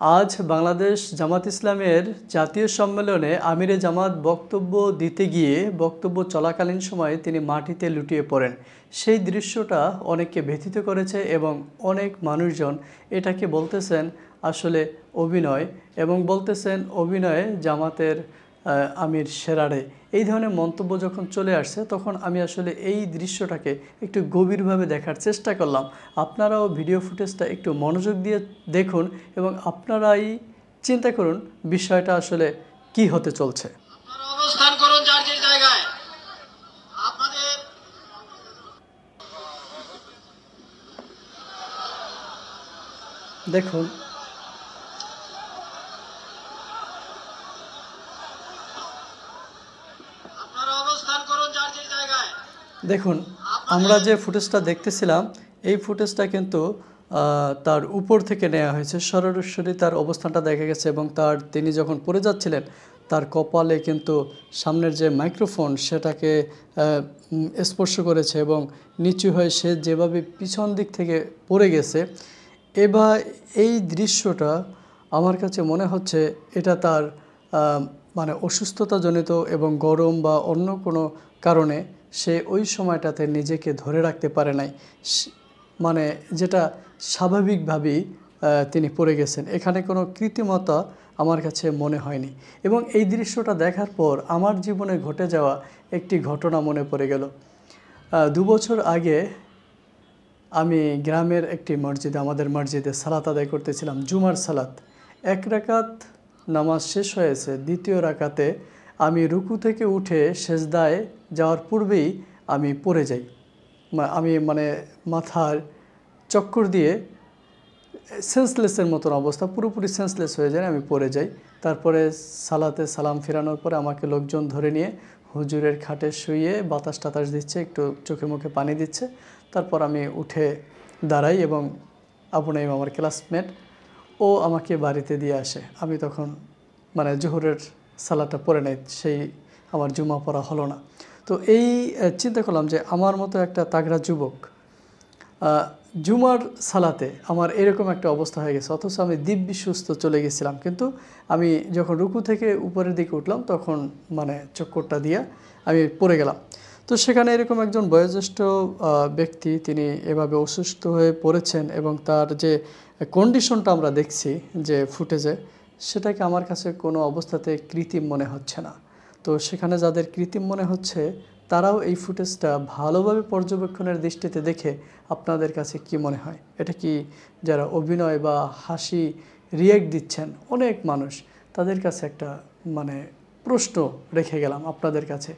আজ বাংলাদেশ জামাত ইসলামের জাতীয় সম্মেলনে আমিরে জামাত বক্তব্য দিতে গিয়ে বক্তব্য চলাকালীন সময়ে তিনি মাটিতে লুটিয়ে পড়েন। সেই দৃশ্যটা অনেককে ব্যথিত করেছে এবং অনেক মানুষজন এটাকে বলতেছেন আসলে অভিনয় এবং বলতেছেন অভিনয়ে জামাতের আমির সেরারে। এই ধরনের মন্তব্য যখন চলে আসছে তখন আমি আসলে এই দৃশ্যটাকে একটু গভীরভাবে দেখার চেষ্টা করলাম। আপনারাও ভিডিও ফুটেজটা একটু মনোযোগ দিয়ে দেখুন এবং আপনারাই চিন্তা করুন বিষয়টা আসলে কি হতে চলছে। অবস্থান করুন যার যে জায়গায়। আপনাদের দেখুন দেখুন আমরা যে ফুটেজটা দেখতেছিলাম এই ফুটেজটা কিন্তু তার উপর থেকে নেওয়া হয়েছে। সরাসরি তার অবস্থানটা দেখা গেছে এবং তিনি যখন পড়ে যাচ্ছিলেন তার কপালে কিন্তু সামনের যে মাইক্রোফোন সেটাকে স্পর্শ করেছে এবং নিচু হয়ে সে যেভাবে পিছন দিক থেকে পড়ে গেছে। এবার এই দৃশ্যটা আমার কাছে মনে হচ্ছে এটা তার মানে অসুস্থতাজনিত এবং গরম বা অন্য কোনো কারণে সে ওই সময়টাতে নিজেকে ধরে রাখতে পারে নাই, মানে যেটা স্বাভাবিকভাবেই তিনি পড়ে গেছেন। এখানে কোনো কৃত্রিমতা আমার কাছে মনে হয়নি এবং এই দৃশ্যটা দেখার পর আমার জীবনে ঘটে যাওয়া একটি ঘটনা মনে পড়ে গেল। 2 বছর আগে আমি গ্রামের একটি মসজিদে, আমাদের মসজিদে সালাত আদায় করতেছিলাম, জুমার সালাত। 1 রাকাত নামাজ শেষ হয়েছে, 2য় রাকাতে আমি রুকু থেকে উঠে সেজদায় যাওয়ার পূর্বেই আমি পড়ে যাই। আমি মাথার চক্কর দিয়ে সেন্সলেসের মতন অবস্থা, পুরোপুরি সেন্সলেস হয়ে যায়, আমি পড়ে যাই। তারপরে সালাতে সালাম ফেরানোর পরে আমাকে লোকজন ধরে নিয়ে হুজুরের খাটে শুইয়ে বাতাস টাতাস দিচ্ছে, একটু চোখে মুখে পানি দিচ্ছে। তারপর আমি উঠে দাঁড়াই এবং আপনার আমার ক্লাসমেট ও আমাকে বাড়িতে দিয়ে আসে। আমি তখন জোহরের সালাটা পড়ে নাই, সেই আমার জুমা পড়া হলো না। তো এই চিন্তা করলাম যে আমার মতো একটা তাগড়া যুবক জুমার সালাতে আমার এরকম একটা অবস্থা হয়ে গেছে, অথচ আমি দিব্যি সুস্থ চলে গেছিলাম। কিন্তু আমি যখন রুকু থেকে উপরের দিকে উঠলাম তখন চক্করটা দিয়ে আমি পড়ে গেলাম। তো সেখানে এরকম একজন বয়োজ্যেষ্ঠ ব্যক্তি তিনি এভাবে অসুস্থ হয়ে পড়েছেন এবং তার যে কন্ডিশনটা আমরা দেখছি যে ফুটেজে, সেটাকে আমার কাছে কোনো অবস্থাতে কৃত্রিম মনে হচ্ছে না। তো সেখানে যাদের কৃত্রিম মনে হচ্ছে তারাও এই ফুটেজটা ভালোভাবে পর্যবেক্ষণের দৃষ্টিতে দেখে আপনাদের কাছে কি মনে হয়? এটা কি যারা অভিনয় বা হাসি রিয়্যাক্ট দিচ্ছেন অনেক মানুষ, তাদের কাছে একটা প্রশ্ন রেখে গেলাম, আপনাদের কাছে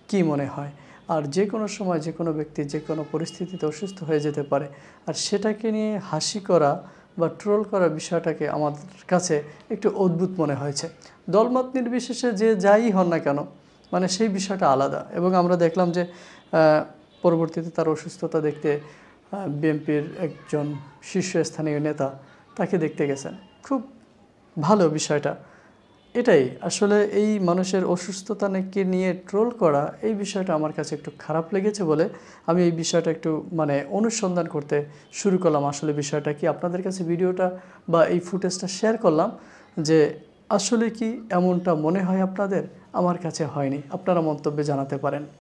কি মনে হয়? আর যে কোনো সময় যে কোনো ব্যক্তি যে কোনো পরিস্থিতিতে অসুস্থ হয়ে যেতে পারে, আর সেটাকে নিয়ে হাসি করা বা ট্রোল করার বিষয়টাকে আমার কাছে একটু অদ্ভুত মনে হয়েছে। দলমত নির্বিশেষে যে যাই হন না কেন, সেই বিষয়টা আলাদা। এবং আমরা দেখলাম যে পরবর্তীতে তার অসুস্থতা দেখতে বিএনপির একজন শীর্ষস্থানীয় নেতা তাকে দেখতে গেছেন। খুব ভালো বিষয়টা। এটাই আসলে এই মানুষের অসুস্থতাকে নিয়ে ট্রোল করা, এই বিষয়টা আমার কাছে একটু খারাপ লেগেছে বলে আমি এই বিষয়টা একটু অনুসন্ধান করতে শুরু করলাম। আসলে বিষয়টা কি, আপনাদের কাছে ভিডিওটা বা এই ফুটেজটা শেয়ার করলাম যে আসলে কি এমনটা মনে হয় আপনাদের? আমার কাছে হয়নি। আপনারা মন্তব্যে জানাতে পারেন।